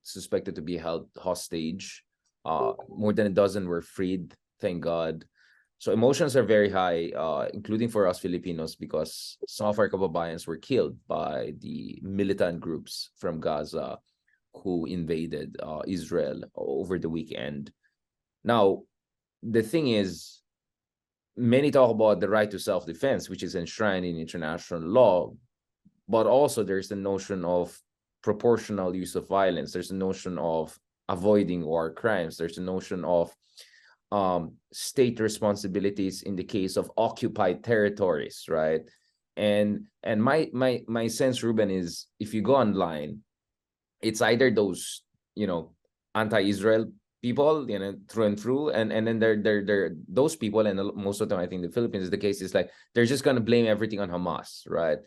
suspected to be held hostage. More than a dozen were freed, thank God. So emotions are very high, including for us Filipinos, because some of our kababayans were killed by the militant groups from Gaza who invaded Israel over the weekend. Now, the thing is, many talk about the right to self-defense, which is enshrined in international law, but also there's the notion of proportional use of violence. There's a notion of avoiding war crimes. There's a notion of state responsibilities in the case of occupied territories, right? And my sense, Ruben, is if you go online, it's either those, anti-Israel people, through and through, and then they're those people, and most of them, I think the Philippines is the case, is like they're just gonna blame everything on Hamas, right?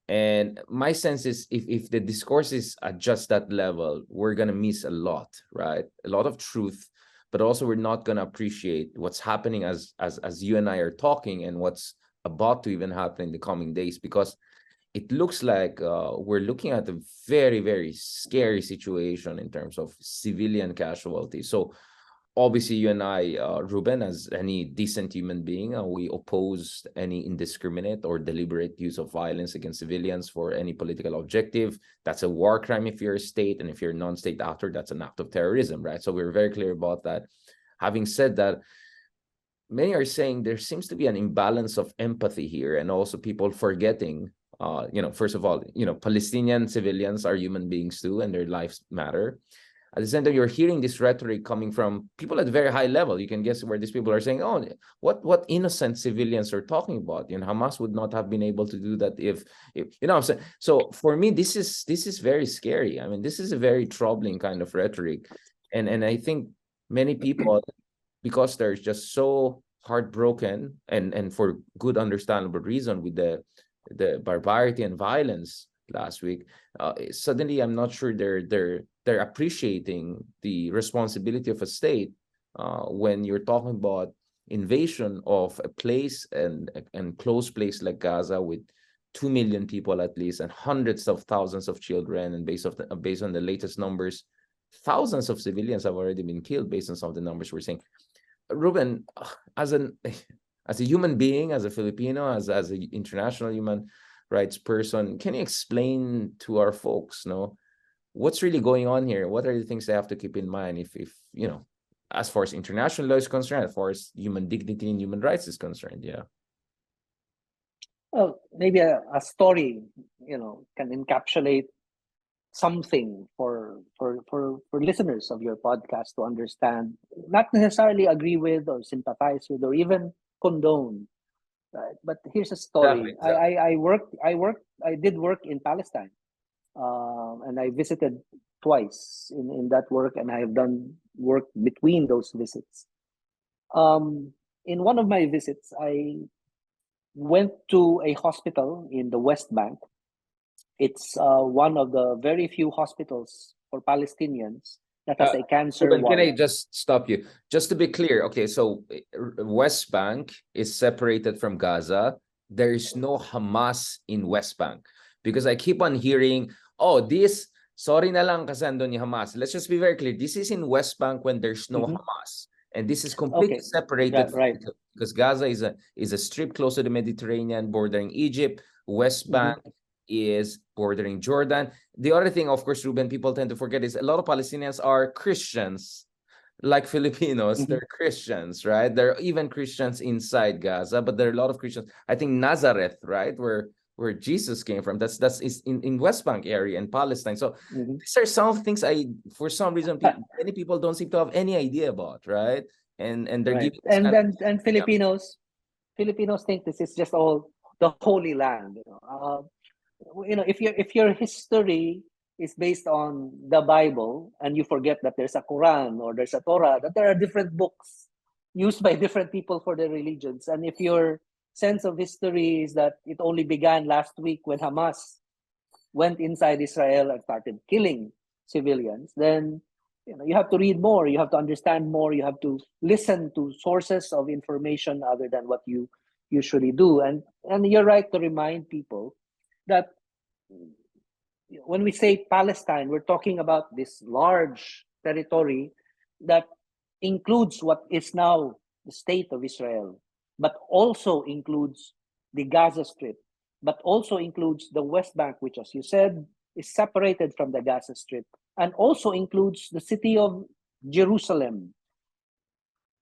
And my sense is if the discourse is at just that level, we're gonna miss a lot, right? A lot of truth, but also we're not gonna appreciate what's happening as you and I are talking, and what's about to even happen in the coming days, because it looks like we're looking at a very, very scary situation in terms of civilian casualties. So obviously you and I, Ruben, as any decent human being, we oppose any indiscriminate or deliberate use of violence against civilians for any political objective. That's a war crime if you're a state, and if you're a non-state actor, that's an act of terrorism, right? So we're very clear about that. Having said that, many are saying there seems to be an imbalance of empathy here, and also people forgetting, first of all, Palestinian civilians are human beings too, and their lives matter. At the same time, you're hearing this rhetoric coming from people at a very high level. You can guess where these people are saying, "Oh, what innocent civilians are talking about? Hamas would not have been able to do that if what I'm saying." So for me, this is very scary. I mean, this is a very troubling kind of rhetoric, and I think many people, because they're just so heartbroken, and for good understandable reason, with the barbarity and violence last week, suddenly I'm not sure they're appreciating the responsibility of a state when you're talking about invasion of a place and close place like Gaza, with 2 million people at least, and hundreds of thousands of children, and based on the latest numbers, thousands of civilians have already been killed based on some of the numbers we're seeing. Ruben, as a human being, as a Filipino, as an international human rights person, can you explain to our folks, what's really going on here? What are the things they have to keep in mind if as far as international law is concerned, as far as human dignity and human rights is concerned? Yeah. Well, maybe a story, can encapsulate something for listeners of your podcast to understand, not necessarily agree with or sympathize with or even condone, right? But here's a story. Exactly. I did work in Palestine, and I visited twice in that work, and I have done work between those visits. In one of my visits, I went to a hospital in the West Bank. It's one of the very few hospitals for Palestinians that has a cancer Ruben, ward. can I just stop you? Just to be clear, okay, so West Bank is separated from Gaza. There is no Hamas in West Bank, because I keep on hearing, sorry na lang kasi andun yung Hamas. Let's just be very clear. This is in West Bank when there's no Hamas. And this is completely separated, right? Because Gaza is a strip close to the Mediterranean, bordering Egypt. West Bank is bordering Jordan. The other thing, of course, Ruben, people tend to forget is a lot of Palestinians are Christians, like Filipinos. They're Christians, right? There are even Christians inside Gaza, but there are a lot of Christians. I think Nazareth, right, where Jesus came from, that's in West Bank area in Palestine. So these are some things for some reason many people don't seem to have any idea about, right? And they're right. giving and Filipinos think this is just all the Holy Land. If your history is based on the Bible, and you forget that there's a Quran or there's a Torah, that there are different books used by different people for their religions, and if your sense of history is that it only began last week when Hamas went inside Israel and started killing civilians, then you have to read more, you have to understand more, you have to listen to sources of information other than what you usually do. And you're right to remind people that when we say Palestine, we're talking about this large territory that includes what is now the state of Israel, but also includes the Gaza Strip, but also includes the West Bank, which, as you said, is separated from the Gaza Strip, and also includes the city of Jerusalem.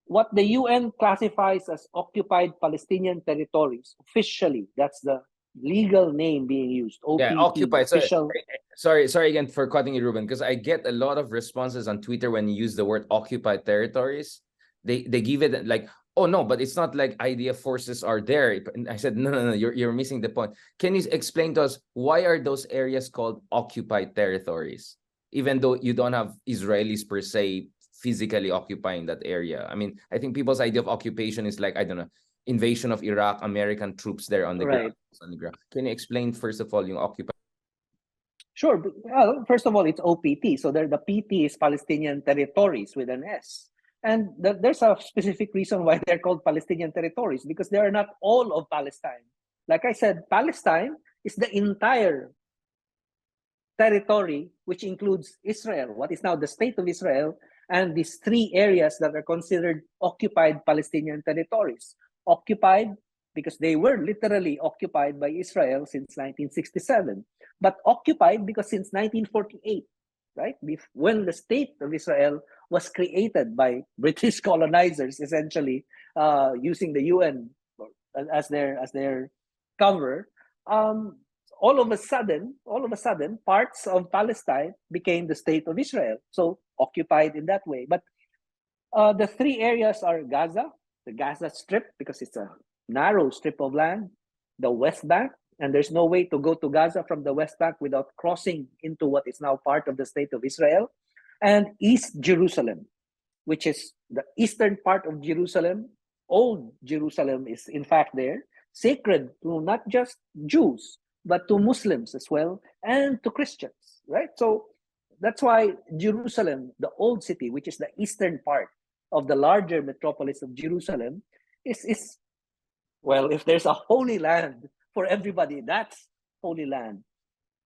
What the UN classifies as occupied Palestinian territories, officially, that's the legal name being used, Yeah, OPT, the occupied. official. Sorry again for cutting you, Ruben, because I get a lot of responses on Twitter when you use the word occupied territories. They give it like, oh no, but it's not like IDF forces are there. And I said, no, you're missing the point. Can you explain to us why are those areas called occupied territories, even though you don't have Israelis per se physically occupying that area? I mean, I think people's idea of occupation is like, I don't know, invasion of Iraq, American troops there on the Right. ground. Can you explain first of all, yung occupy? Sure. Well, first of all, it's OPT. So the PT is Palestinian territories with an S. And there's a specific reason why they're called Palestinian territories, because they are not all of Palestine. Like I said, Palestine is the entire territory, which includes Israel, what is now the state of Israel, and these three areas that are considered occupied Palestinian territories. Occupied because they were literally occupied by Israel since 1967, but occupied because since 1948, right? When the state of Israel was created by British colonizers, essentially using the UN as their cover, all of a sudden, parts of Palestine became the state of Israel. So occupied in that way. But the three areas are Gaza, the Gaza Strip, because it's a narrow strip of land, the West Bank, and there's no way to go to Gaza from the West Bank without crossing into what is now part of the state of Israel, and East Jerusalem, which is the eastern part of Jerusalem. Old Jerusalem is in fact there, sacred to not just Jews, but to Muslims as well, and to Christians, right? So that's why Jerusalem, the old city, which is the eastern part of the larger metropolis of Jerusalem, is well, if there's a holy land for everybody, that's holy land.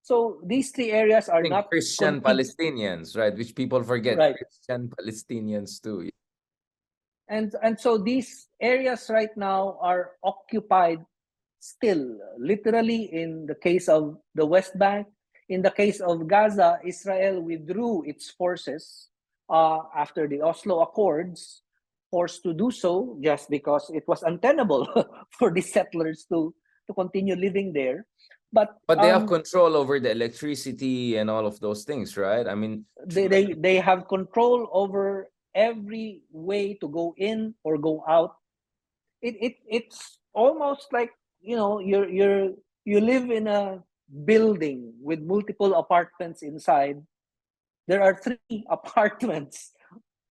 So these three areas are not Christian Palestinians, right? Which people forget. Right. Christian Palestinians too. And so these areas right now are occupied still, literally in the case of the West Bank. In the case of Gaza, Israel withdrew its forces after the Oslo Accords, forced to do so just because it was untenable for the settlers to continue living there. But they have control over the electricity and all of those things, right? I mean, they have control over every way to go in or go out. It's almost like, you know, you live in a building with multiple apartments inside. There are 3 apartments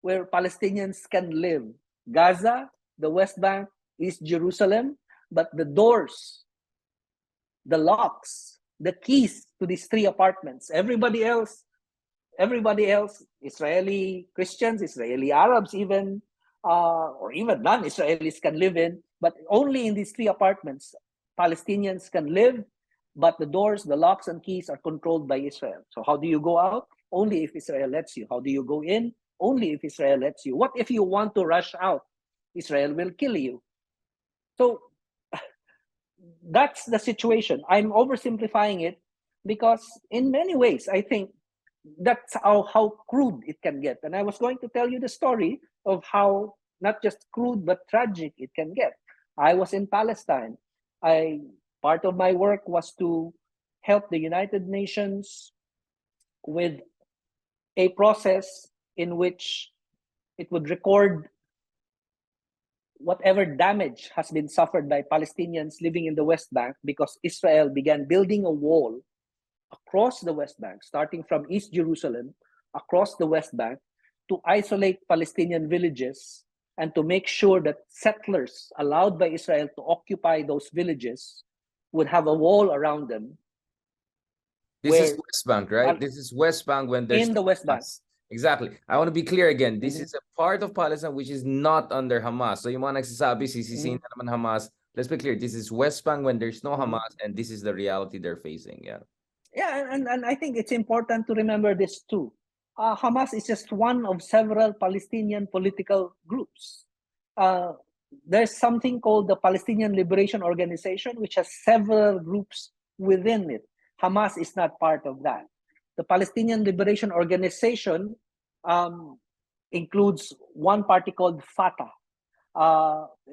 where Palestinians can live: Gaza, the West Bank, East Jerusalem. But the doors, the locks, the keys to these 3 apartments, everybody else, Israeli Christians, Israeli Arabs even, or even non-Israelis can live in, but only in these 3 apartments Palestinians can live, but the doors, the locks and keys are controlled by Israel. So how do you go out? Only if Israel lets you. How do you go in? Only if Israel lets you. What if you want to rush out? Israel will kill you. So that's the situation. I'm oversimplifying it because in many ways, I think that's how crude it can get. And I was going to tell you the story of how not just crude, but tragic it can get. I was in Palestine. Part of my work was to help the United Nations with a process in which it would record whatever damage has been suffered by Palestinians living in the West Bank, because Israel began building a wall across the West Bank, starting from East Jerusalem, across the West Bank, to isolate Palestinian villages and to make sure that settlers allowed by Israel to occupy those villages would have a wall around them. This is West Bank, right? This is West Bank when there's in the West Bank. Exactly. I want to be clear again. This is a part of Palestine which is not under Hamas. So yung mga nagsasabi, sisisihin na naman Hamas. Let's be clear. This is West Bank when there's no Hamas, and this is the reality they're facing. Yeah. Yeah, and I think it's important to remember this too. Hamas is just one of several Palestinian political groups. Uh, there's something called the Palestinian Liberation Organization, which has several groups within it. Hamas is not part of that. The Palestinian Liberation Organization um, includes one party called Fatah,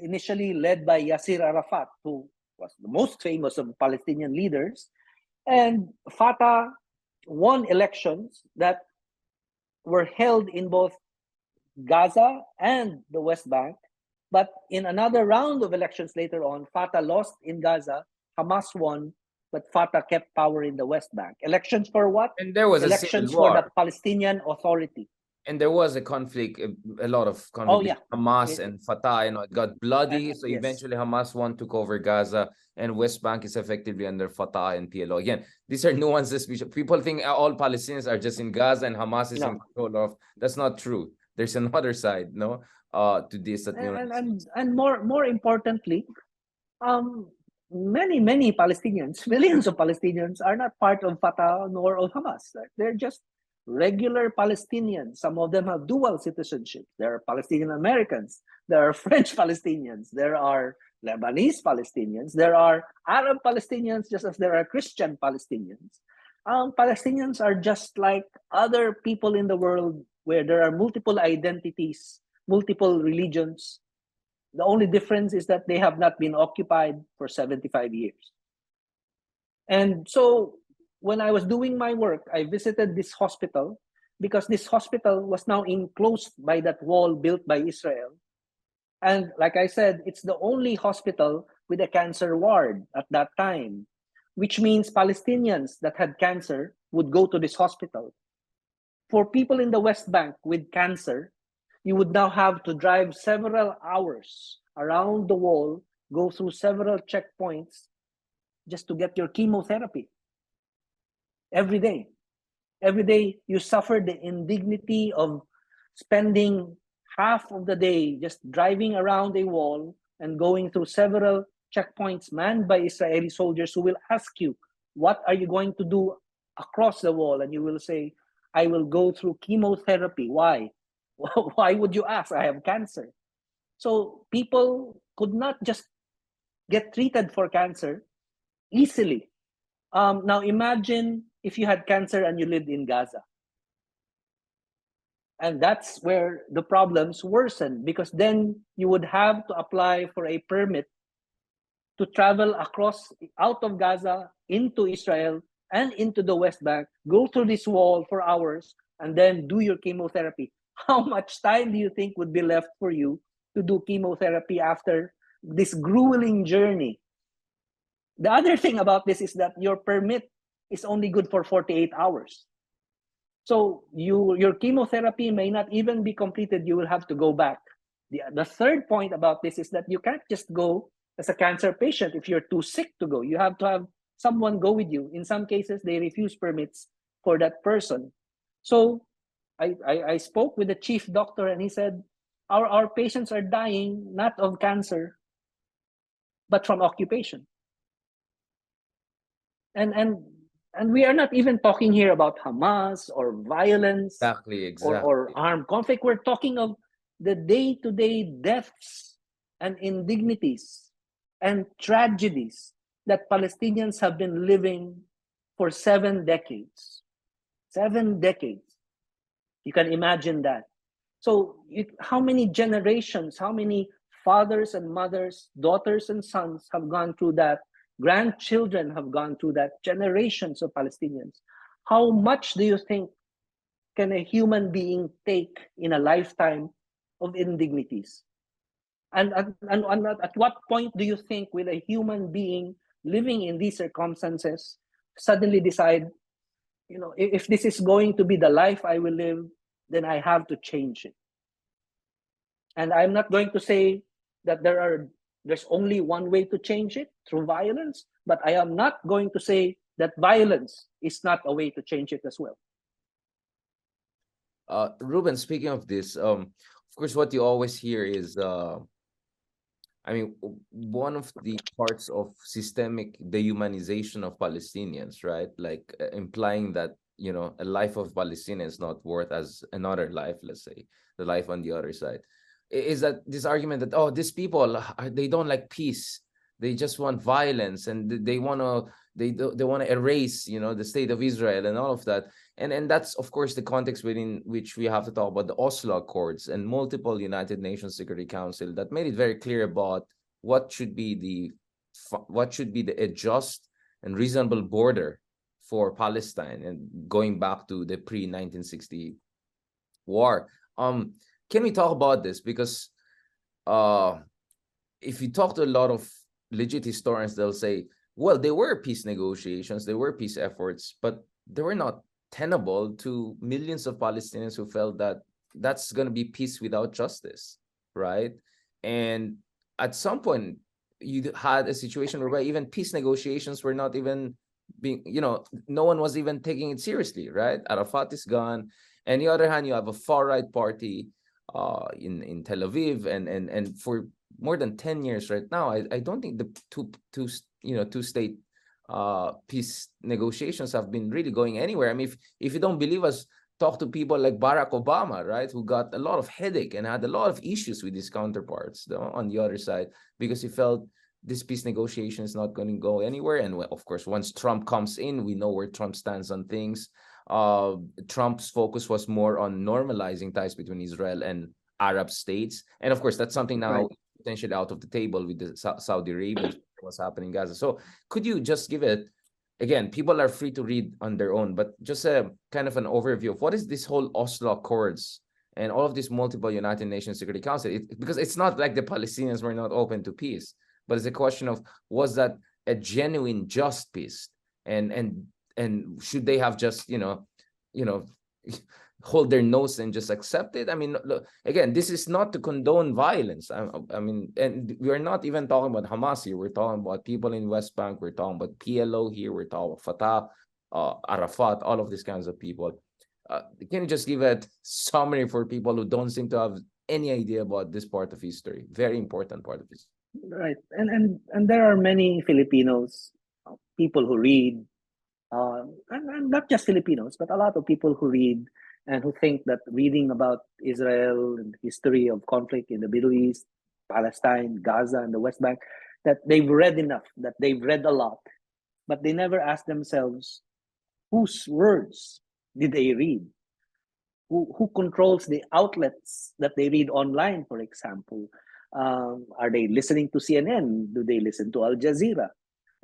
initially led by Yasser Arafat, who was the most famous of Palestinian leaders. And Fatah won elections that were held in both Gaza and the West Bank. But in another round of elections later on, Fatah lost in Gaza, Hamas won, but Fatah kept power in the West Bank. Elections for what? And there was a civil Elections for the war. Palestinian Authority. And there was a conflict, a lot of Oh, conflict yeah. between Hamas and Fatah. It got bloody. So Yes. eventually Hamas won, took over Gaza, and West Bank is effectively under Fatah and PLO. Again, these are nuances. People think all Palestinians are just in Gaza and Hamas is in control of. That's not true. There's another side, to this that and more importantly, many Palestinians, millions of Palestinians, are not part of Fatah nor of Hamas. They're just regular Palestinians. Some of them have dual citizenship. There are Palestinian Americans. There are French Palestinians. There are Lebanese Palestinians. There are Arab Palestinians, just as there are Christian Palestinians. Palestinians are just like other people in the world where there are multiple identities, multiple religions. The only difference is that they have not been occupied for 75 years. And so when I was doing my work, I visited this hospital because this hospital was now enclosed by that wall built by Israel. And like I said, it's the only hospital with a cancer ward at that time, which means Palestinians that had cancer would go to this hospital. For people in the West Bank with cancer, you would now have to drive several hours around the wall, go through several checkpoints just to get your chemotherapy. Every day. Every day, you suffer the indignity of spending half of the day just driving around a wall and going through several checkpoints manned by Israeli soldiers who will ask you, what are you going to do across the wall? And you will say, I will go through chemotherapy. Why? Why would you ask? I have cancer. So people could not just get treated for cancer easily. Now imagine if you had cancer and you lived in Gaza. And that's where the problems worsen, because then you would have to apply for a permit to travel across out of Gaza into Israel and into the West Bank, go through this wall for hours, and then do your chemotherapy. How much time do you think would be left for you to do chemotherapy after this grueling journey? The other thing about this is that your permit is only good for 48 hours. So your chemotherapy may not even be completed. You will have to go back. The third point about this is that you can't just go as a cancer patient if you're too sick to go. You have to have someone go with you. In some cases, they refuse permits for that person. So I spoke with the chief doctor and he said, our patients are dying not of cancer, but from occupation. And we are not even talking here about Hamas or violence Exactly. or armed conflict. We're talking of the day-to-day deaths and indignities and tragedies that Palestinians have been living for 7 decades. 7 decades. You can imagine that. So how many generations, how many fathers and mothers, daughters and sons have gone through that? Grandchildren have gone through that, generations of Palestinians. How much do you think can a human being take in a lifetime of indignities? And at what point do you think will a human being living in these circumstances suddenly decide, if this is going to be the life I will live, then I have to change it? And I'm not going to say that there's only one way to change it, through violence, but I am not going to say that violence is not a way to change it as well. Ruben, speaking of this, of course, what you always hear is I mean, one of the parts of systemic dehumanization of Palestinians, right? Like implying that, you know, a life of Palestinian is not worth as another life, let's say, the life on the other side, is that this argument that, oh, these people, they don't like peace. They just want violence, and they want to, they want to erase, you know, the state of Israel and all of that. And that's, of course, the context within which we have to talk about the Oslo Accords and multiple United Nations Security Council that made it very clear about what should be a just and reasonable border for Palestine, and going back to the pre-1960 war. Can we talk about this? Because if you talk to a lot of legit historians, they'll say, well, there were peace negotiations, there were peace efforts, but they were not tenable to millions of Palestinians who felt that that's going to be peace without justice, right? And at some point, you had a situation where even peace negotiations were not even being, you know, no one was even taking it seriously, right? Arafat is gone. And the other hand, you have a far-right party in Tel Aviv, and for more than 10 years right now, I don't think the two-state peace negotiations have been really going anywhere. I mean, if you don't believe us, talk to people like Barack Obama, right, who got a lot of headache and had a lot of issues with his counterparts on the other side, because he felt this peace negotiation is not going to go anywhere. And of course, once Trump comes in, we know where Trump stands on things. Trump's focus was more on normalizing ties between Israel and Arab states, and of course, that's something now Right. potentially out of the table with the Saudi Arabia, what's happening in Gaza. So could you just give it, again, people are free to read on their own, but just a kind of an overview of what is this whole Oslo Accords and all of these multiple United Nations Security Council? Because it's not like the Palestinians were not open to peace, but it's a question of, was that a genuine just peace, and should they have just hold their nose and just accept it? I mean, look, again, this is not to condone violence. I mean, and we're not even talking about Hamas here. We're talking about people in West Bank. We're talking about PLO here. We're talking about Fatah, Arafat, all of these kinds of people. Can you just give a summary for people who don't seem to have any idea about this part of history? Very important part of history. Right. And there are many Filipinos, people who read, and not just Filipinos, but a lot of people who read and who think that reading about Israel and the history of conflict in the Middle East, Palestine, Gaza, and the West Bank, that they've read enough, that they've read a lot, but they never ask themselves, whose words did they read? Who controls the outlets that they read online, for example? Are they listening to CNN? Do they listen to Al Jazeera?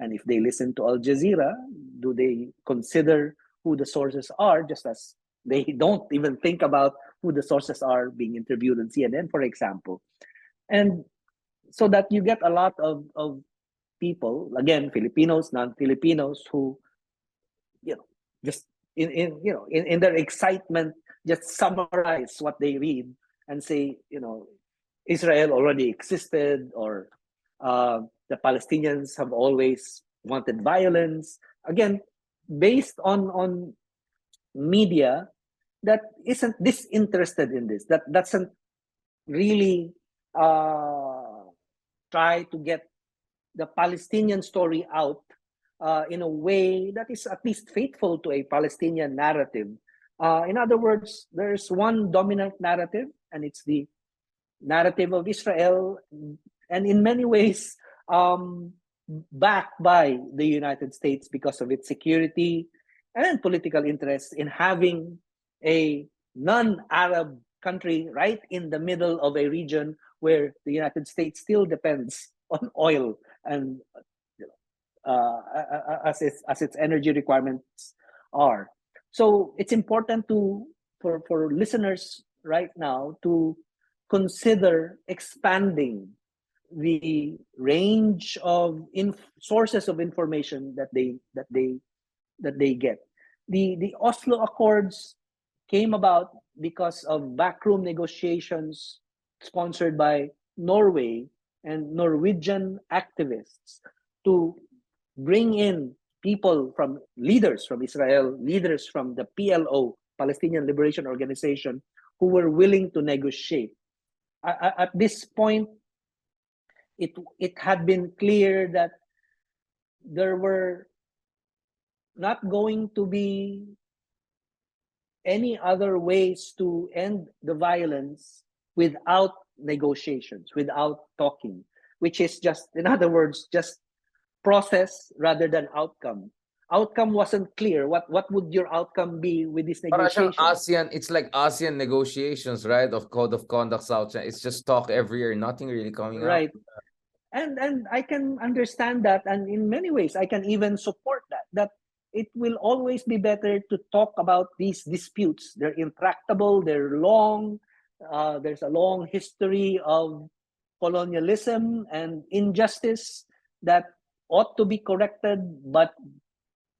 And if they listen to Al Jazeera, do they consider who the sources are, just as they don't even think about who the sources are being interviewed on CNN, for example? And so that you get a lot of people, again, Filipinos, non-Filipinos, who, just in their excitement, just summarize what they read and say, Israel already existed, or the Palestinians have always wanted violence. Again, based on media that isn't disinterested in this, that doesn't really try to get the Palestinian story out in a way that is at least faithful to a Palestinian narrative. In other words, there's one dominant narrative, and it's the narrative of Israel, and in many ways backed by the United States because of its security and political interests in having a non-Arab country right in the middle of a region where the United States still depends on oil and as its energy requirements are. So it's important for listeners right now to consider expanding the range of sources of information that they get. The Oslo Accords came about because of backroom negotiations sponsored by Norway and Norwegian activists to bring in people from leaders from Israel, leaders from the PLO, Palestinian Liberation Organization, who were willing to negotiate. At this point, it had been clear that there were not going to be any other ways to end the violence without negotiations, without talking, which is just, in other words, just process rather than outcome. Outcome wasn't clear. What would your outcome be with this Para siyang negotiation? ASEAN, it's like ASEAN negotiations, right? Of code of conduct South China. It's just talk every year, nothing really coming out. Right. And I can understand that, and in many ways I can even support that it will always be better to talk about these disputes. They're intractable, they're long, there's a long history of colonialism and injustice that ought to be corrected. But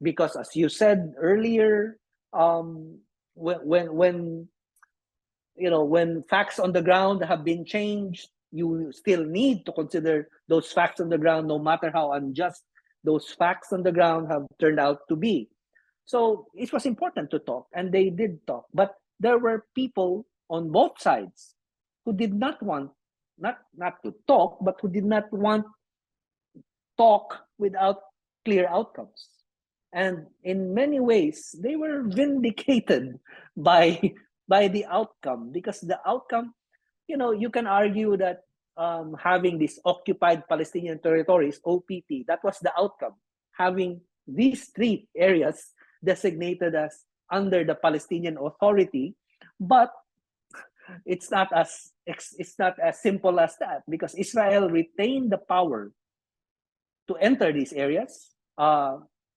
because, as you said earlier, when when facts on the ground have been changed, you still need to consider those facts on the ground, no matter how unjust those facts on the ground have turned out to be. So it was important to talk, and they did talk. But there were people on both sides who did not want, not to talk, but who did not want talk without clear outcomes. And in many ways, they were vindicated by the outcome, because the outcome, you can argue that having these occupied Palestinian territories, OPT, that was the outcome. Having these three areas designated as under the Palestinian Authority, but it's not as simple as that, because Israel retained the power to enter these areas.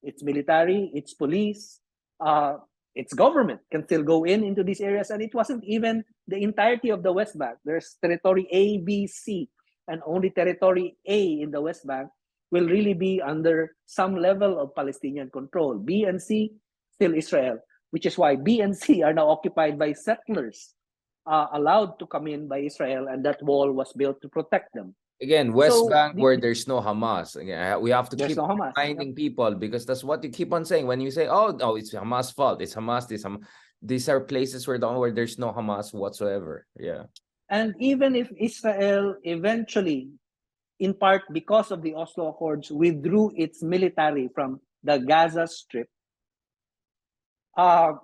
Its military, its police, its government can still go into these areas, and it wasn't even the entirety of the West Bank. There's territory A, B, C, and only territory A in the West Bank will really be under some level of Palestinian control. B and C, still Israel, which is why B and C are now occupied by settlers, allowed to come in by Israel, and that wall was built to protect them. Again, West So Bank where there's no Hamas. Again, we have to there's keep no Hamas. reminding people, because that's what you keep on saying when you say, "Oh, no, it's Hamas' fault. It's Hamas. These are places where there's no Hamas whatsoever." Yeah. And even if Israel eventually, in part because of the Oslo Accords, withdrew its military from the Gaza Strip, that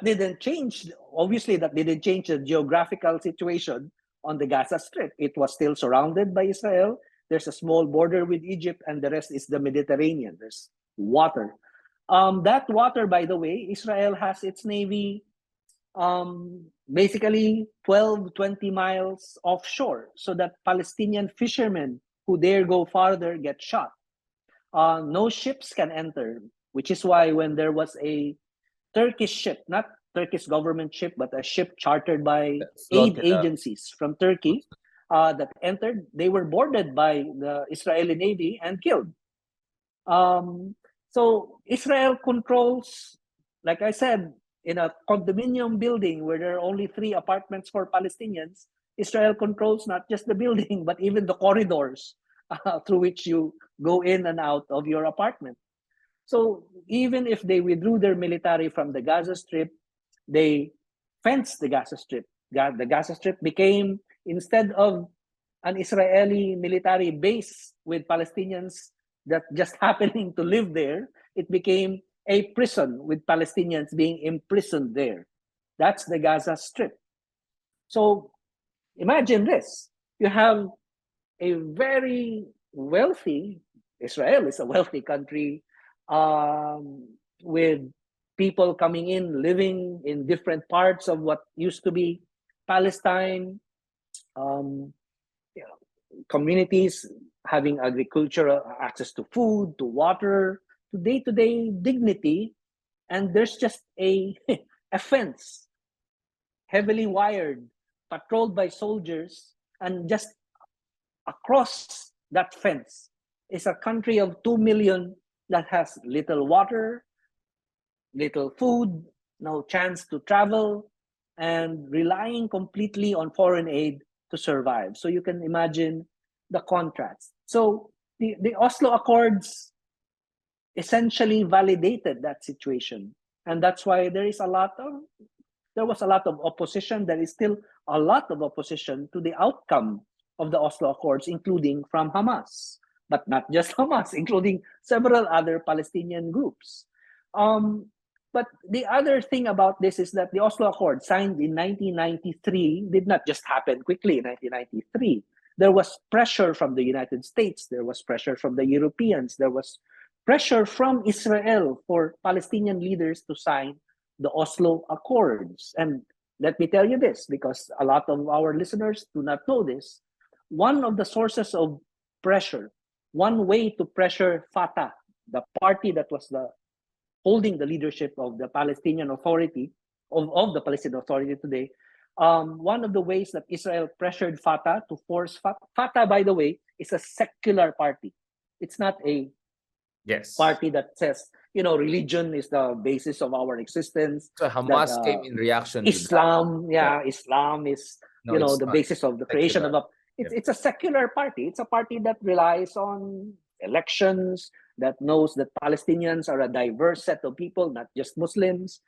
didn't change. Obviously, that didn't change the geographical situation on the Gaza Strip. It was still surrounded by Israel. There's a small border with Egypt, and the rest is the Mediterranean. There's water. That water, by the way, Israel has its navy basically 12, 20 miles offshore, so that Palestinian fishermen who dare go farther get shot. No ships can enter, which is why when there was a Turkish ship, not Turkish government ship, but a ship chartered by aid agencies from Turkey that entered, they were boarded by the Israeli Navy and killed. So Israel controls, like I said, in a condominium building where there are only 3 apartments for Palestinians, Israel controls not just the building, but even the corridors through which you go in and out of your apartment. So even if they withdrew their military from the Gaza Strip, they fenced the Gaza Strip. The Gaza Strip became, instead of an Israeli military base with Palestinians that just happening to live there, it became a prison with Palestinians being imprisoned there. That's the Gaza Strip. So imagine this. You have a very wealthy, Israel is a wealthy country, with people coming in, living in different parts of what used to be Palestine, communities having agricultural access to food, to water, to day-to-day dignity, and there's just a fence, heavily wired, patrolled by soldiers, and just across that fence is a country of 2 million that has little water, little food, no chance to travel, and relying completely on foreign aid to survive. So you can imagine the contrast. So the Oslo Accords essentially validated that situation. And that's why there was a lot of opposition. There is still a lot of opposition to the outcome of the Oslo Accords, including from Hamas, but not just Hamas, including several other Palestinian groups. But the other thing about this is that the Oslo Accord, signed in 1993, did not just happen quickly in 1993. There was pressure from the United States, there was pressure from the Europeans, there was pressure from Israel for Palestinian leaders to sign the Oslo Accords. And let me tell you this, because a lot of our listeners do not know this. One of the sources of pressure, one way to pressure Fatah, the party that was holding the leadership of the Palestinian Authority, of the Palestinian Authority today, one of the ways that Israel pressured Fatah to force Fatah, by the way, is a secular party. It's not a party that says, religion is the basis of our existence. So Hamas came in reaction Islam, to that. Islam is, No, the basis of the creation of it's a secular party. It's a party that relies on elections, that knows that Palestinians are a diverse set of people, not just Muslims,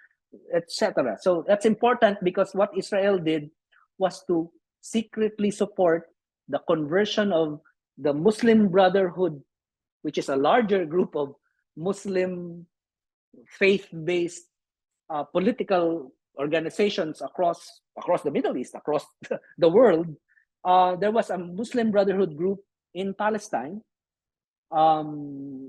etc. So that's important, because what Israel did was to secretly support the conversion of the Muslim Brotherhood, which is a larger group of Muslim faith-based political organizations across the Middle East, across the world. There was a Muslim Brotherhood group in Palestine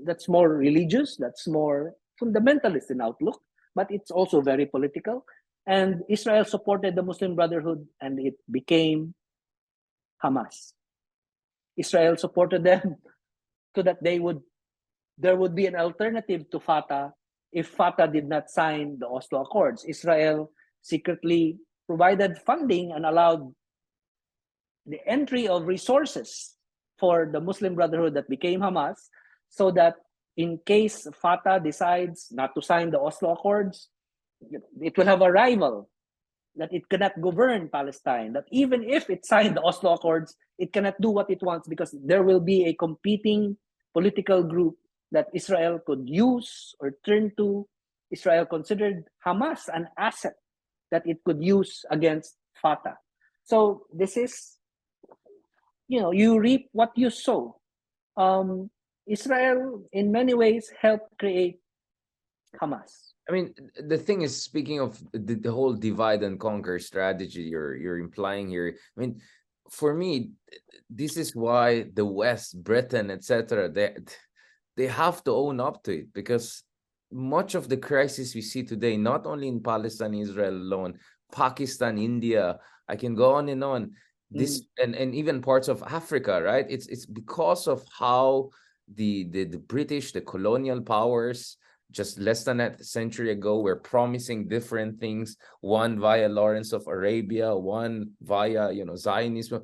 that's more religious, that's more fundamentalist in outlook, but it's also very political. And Israel supported the Muslim Brotherhood, and it became Hamas. Israel supported them so that there would be an alternative to Fatah if Fatah did not sign the Oslo Accords. Israel secretly provided funding and allowed the entry of resources for the Muslim Brotherhood that became Hamas, so that in case Fatah decides not to sign the Oslo Accords, it will have a rival, that it cannot govern Palestine, that even if it signed the Oslo Accords, it cannot do what it wants, because there will be a competing political group that Israel could use or turn to. Israel considered Hamas an asset that it could use against Fatah. So this is, you reap what you sow. Israel, in many ways, helped create Hamas. I mean, the thing is, speaking of the whole divide and conquer strategy you're implying here, I mean, for me, this is why the West, Britain, etc., they have to own up to it, because much of the crisis we see today, not only in Palestine, Israel alone, Pakistan, India, I can go on and on. This and even parts of Africa, right? It's because of how the British, the colonial powers, just less than a century ago, were promising different things, one via Lawrence of Arabia, one via Zionism,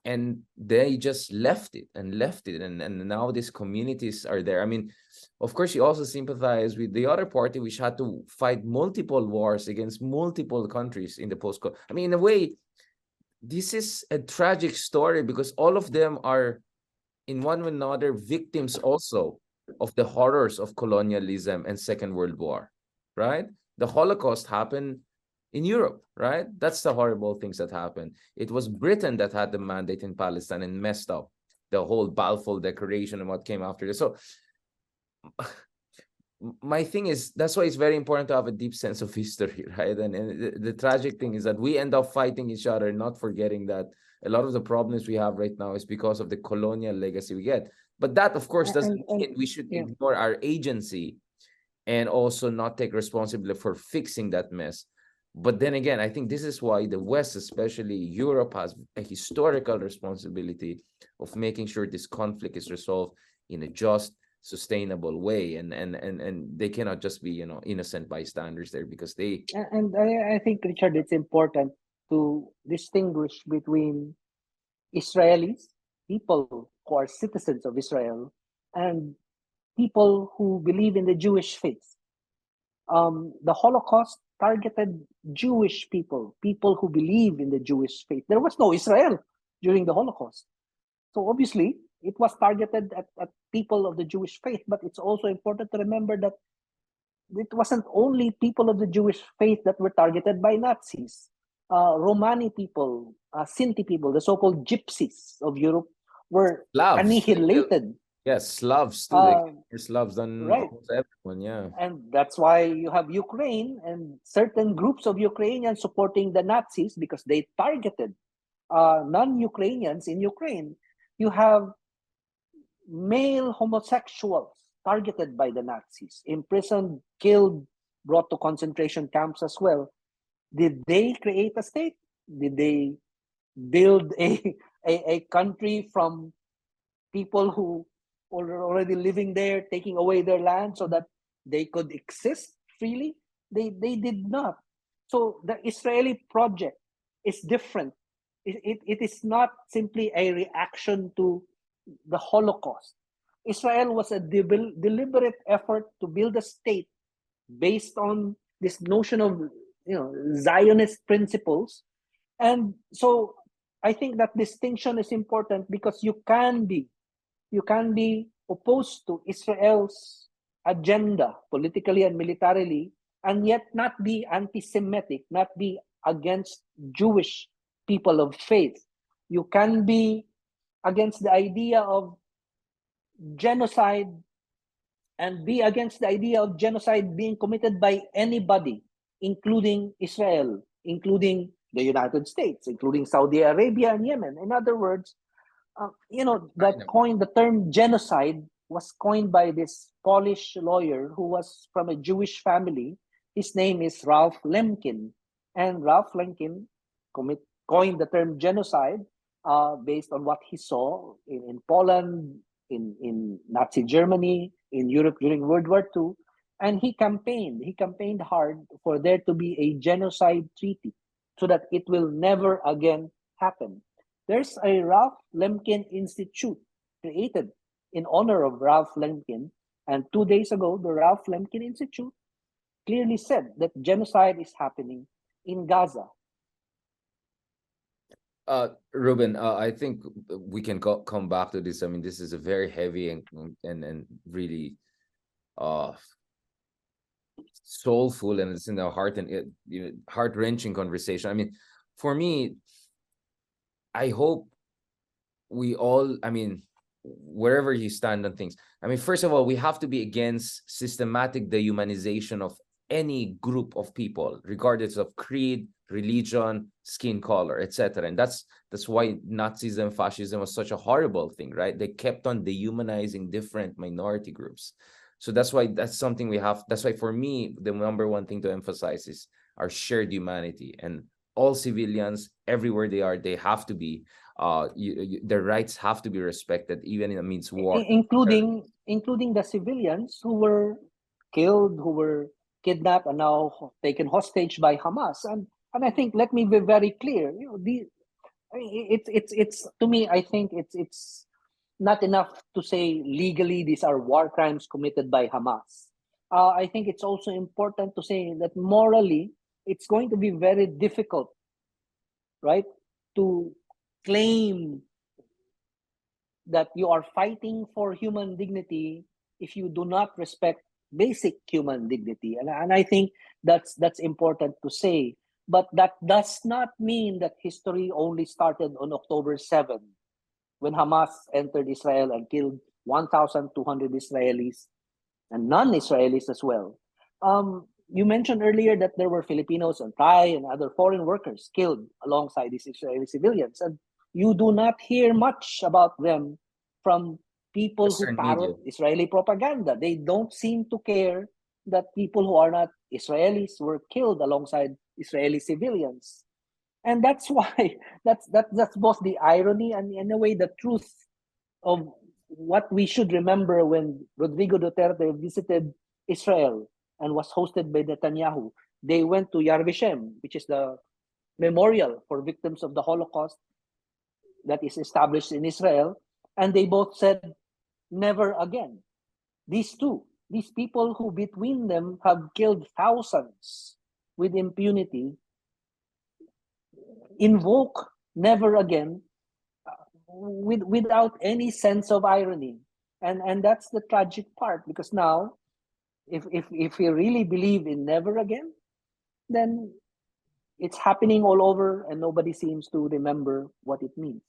and they just left it, and now these communities are there. I mean, of course, you also sympathize with the other party, which had to fight multiple wars against multiple countries in the post. I mean, in a way, this is a tragic story, because all of them are in one way or another victims also of the horrors of colonialism and Second World War, right? The Holocaust happened in Europe, right? That's the horrible things that happened. It was Britain that had the mandate in Palestine and messed up the whole Balfour Declaration and what came after this. So my thing is, that's why it's very important to have a deep sense of history, right? And the tragic thing is that we end up fighting each other, not forgetting that a lot of the problems we have right now is because of the colonial legacy we get. But that, of course, doesn't mean we should ignore our agency and also not take responsibility for fixing that mess. But then again, I think this is why the West, especially Europe, has a historical responsibility of making sure this conflict is resolved in a just, sustainable way, and they cannot just be innocent bystanders there, because they. And I think, Richard, it's important to distinguish between Israelis, people who are citizens of Israel, and people who believe in the Jewish faith. The Holocaust targeted Jewish people who believe in the Jewish faith. There was no Israel during the Holocaust. So obviously, it was targeted at people of the Jewish faith, but it's also important to remember that it wasn't only people of the Jewish faith that were targeted by Nazis. Romani people, Sinti people, the so-called gypsies of Europe were Slavs. annihilated. Yes, Slavs too. They Uh, killed more Slavs than right. almost everyone. Yeah. And that's why you have Ukraine and certain groups of Ukrainians supporting the Nazis because they targeted non-Ukrainians in Ukraine. You have male homosexuals targeted by the Nazis, imprisoned, killed, brought to concentration camps as well. Did they create a state? Did they build a country from people who were already living there, taking away their land so that they could exist freely? They did not. So the Israeli project is different. It is not simply a reaction to the Holocaust. Israel was a deliberate effort to build a state based on this notion of Zionist principles. And so I think that distinction is important because you can be opposed to Israel's agenda politically and militarily, and yet not be anti-Semitic, not be against Jewish people of faith. You can be against the idea of genocide and be against the idea of genocide being committed by anybody, including Israel, including the United States, including Saudi Arabia and Yemen. In other words, the term genocide was coined by this Polish lawyer who was from a Jewish family. His name is Ralph Lemkin. And Ralph Lemkin coined the term genocide based on what he saw in Poland, in Nazi Germany, in Europe during World War II. And he campaigned hard for there to be a genocide treaty so that it will never again happen. There's a Ralph Lemkin Institute created in honor of Ralph Lemkin. And 2 days ago, the Ralph Lemkin Institute clearly said that genocide is happening in Gaza. Ruben, I think we can come back to this. I mean, this is a very heavy and really soulful, and it's in the heart and heart-wrenching conversation. I mean, for me, I hope we all, I mean, wherever you stand on things, I mean, first of all, we have to be against systematic dehumanization of any group of people, regardless of creed, religion, skin color, etc. And that's why Nazism, fascism was such a horrible thing, right? They kept on dehumanizing different minority groups. So that's why that's why for me, the number one thing to emphasize is our shared humanity, and all civilians, everywhere they are, they have to be, their rights have to be respected, even in amidst war. Including the civilians who were killed, who were kidnapped, and now taken hostage by Hamas. And I think, let me be very clear. It's to me, I think it's not enough to say legally these are war crimes committed by Hamas. I think it's also important to say that morally, it's going to be very difficult, right, to claim that you are fighting for human dignity if you do not respect basic human dignity. And I think that's important to say. But that does not mean that history only started on October 7, when Hamas entered Israel and killed 1,200 Israelis and non-Israelis as well. You mentioned earlier that there were Filipinos and Thai and other foreign workers killed alongside these Israeli civilians. And you do not hear much about them from people Western who parrot media. Israeli propaganda. They don't seem to care that people who are not Israelis were killed alongside Israeli civilians. And that's why that's both the irony and, in a way, the truth of what we should remember when Rodrigo Duterte visited Israel and was hosted by Netanyahu. They went to Yad Vashem, which is the memorial for victims of the Holocaust that is established in Israel, and they both said, never again. These people who between them have killed thousands with impunity, invoke never again without any sense of irony. And that's the tragic part, because now, if we really believe in never again, then it's happening all over, and nobody seems to remember what it means.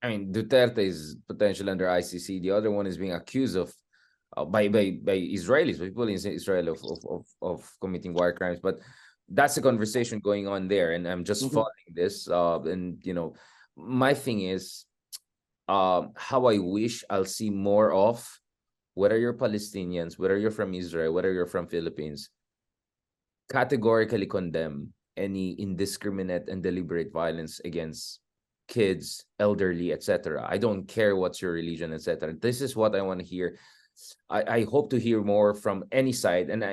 I mean, Duterte is potentially under ICC. The other one is being accused of by Israelis, by people in Israel of committing war crimes. But that's a conversation going on there, and I'm just following this. And you know, my thing is, how I wish I'll see more of, whether you're Palestinians, whether you're from Israel, whether you're from Philippines, categorically condemn any indiscriminate and deliberate violence against kids, elderly, etc. I don't care what's your religion, etc. This is what I want to hear. I hope to hear more from any side, and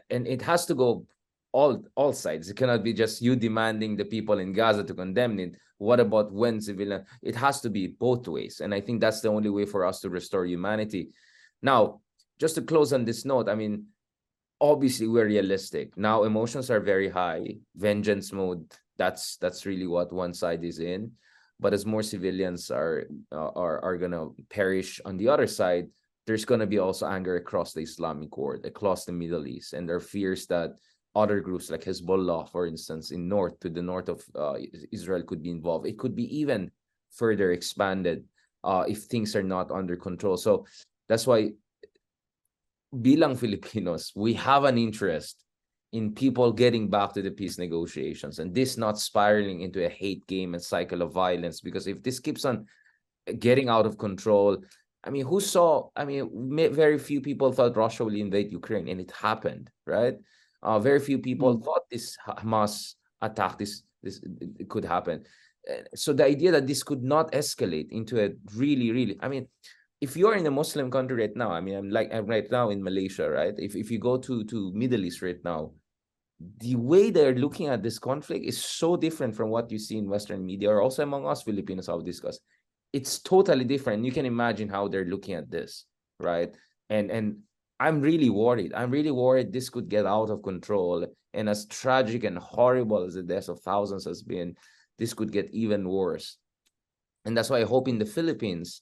it has to go all sides. It cannot be just you demanding the people in Gaza to condemn it. What about when civilian? It has to be both ways, and I think that's the only way for us to restore humanity. Now, just to close on this note, I mean, obviously we're realistic now. Emotions are very high, vengeance mode. That's really what one side is in. But as more civilians are gonna perish on the other side, there's gonna be also anger across the Islamic world, across the Middle East, and there are fears that other groups like Hezbollah, for instance, in the north of Israel, could be involved. It could be even further expanded if things are not under control. So that's why, bilang Filipinos, we have an interest in people getting back to the peace negotiations, and this not spiraling into a hate game and cycle of violence. Because if this keeps on getting out of control, I mean, very few people thought Russia will invade Ukraine, and it happened, right? Very few people thought this Hamas attack, this it could happen. So the idea that this could not escalate into a really, I mean, if you're in a Muslim country right now, I mean, I'm right now in Malaysia, right? If you go to Middle East right now, the way they're looking at this conflict is so different from what you see in Western media, or also among us Filipinos, I'll discuss. It's totally different. You can imagine how they're looking at this, right? And I'm really worried. I'm really worried this could get out of control. And as tragic and horrible as the deaths of thousands has been, this could get even worse. And that's why I hope in the Philippines,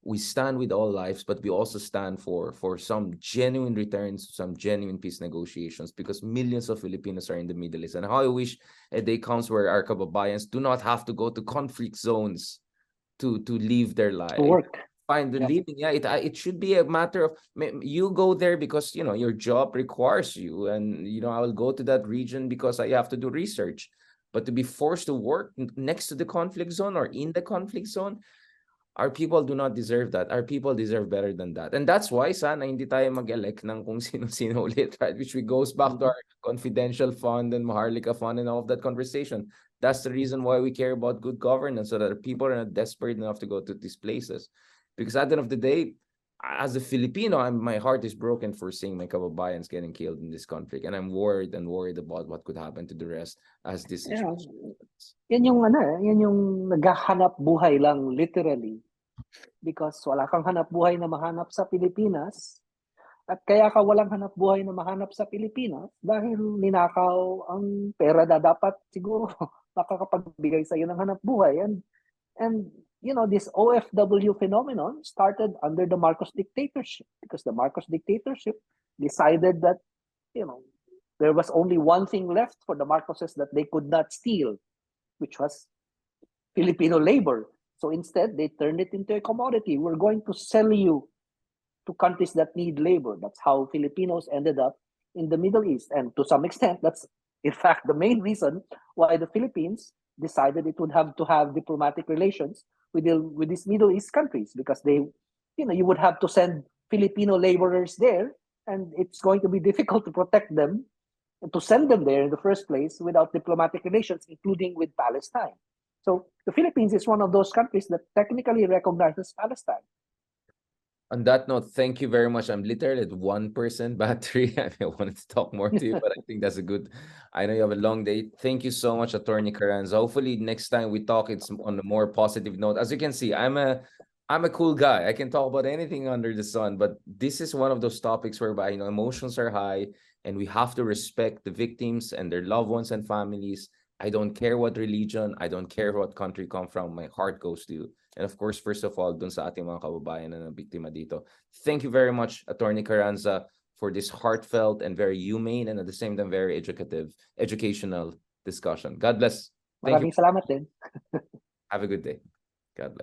we stand with all lives, but we also stand for some genuine returns, some genuine peace negotiations, because millions of Filipinos are in the Middle East. And how I wish a day comes where our kababayans do not have to go to conflict zones to live their life. To work. Find the living. Yeah, it should be a matter of, you go there because, you know, your job requires you. And, you know, I will go to that region because I have to do research. But to be forced to work next to the conflict zone or in the conflict zone, our people do not deserve that. Our people deserve better than that. And that's why sana hindi tayo mag-elect ng kung sino-sino ulit, right? Which goes back to our confidential fund and Maharlika fund and all of that conversation. That's the reason why we care about good governance, so that people are not desperate enough to go to these places. Because at the end of the day, as a Filipino, my heart is broken for seeing my kababayans getting killed in this conflict. And I'm worried about what could happen to the rest as this situation. Yan yung naghahanap buhay lang, literally. Because wala kang hanap buhay na mahanap sa Pilipinas. At kaya ka walang hanap buhay na mahanap sa Pilipinas dahil ninakaw ang pera na dapat siguro makakapagbigay sa iyo ng hanap buhay. And you know, this OFW phenomenon started under the Marcos dictatorship, because the Marcos dictatorship decided that, you know, there was only one thing left for the Marcoses that they could not steal, which was Filipino labor. So instead, they turned it into a commodity. We're going to sell you to countries that need labor. That's how Filipinos ended up in the Middle East. And to some extent, that's in fact the main reason why the Philippines decided it would have to have diplomatic relations with these Middle East countries, because they, you know, you would have to send Filipino laborers there, and it's going to be difficult to protect them and to send them there in the first place without diplomatic relations, including with Palestine. So the Philippines is one of those countries that technically recognizes Palestine. On that note, thank you very much. I'm literally at 1% battery. I wanted to talk more to you, but I think that's a good. I know you have a long day. Thank you so much, Attorney Carranza. Hopefully, next time we talk, it's on a more positive note. As you can see, I'm a cool guy. I can talk about anything under the sun, but this is one of those topics whereby, you know, emotions are high, and we have to respect the victims and their loved ones and families. I don't care what religion, I don't care what country you come from, my heart goes to you. And of course, first of all, dun sa ating mga kababayan na nabiktima dito. Thank you very much, Attorney Carranza, for this heartfelt and very humane and at the same time very educational discussion. God bless. Thank you. Maraming salamat din. Have a good day. God bless.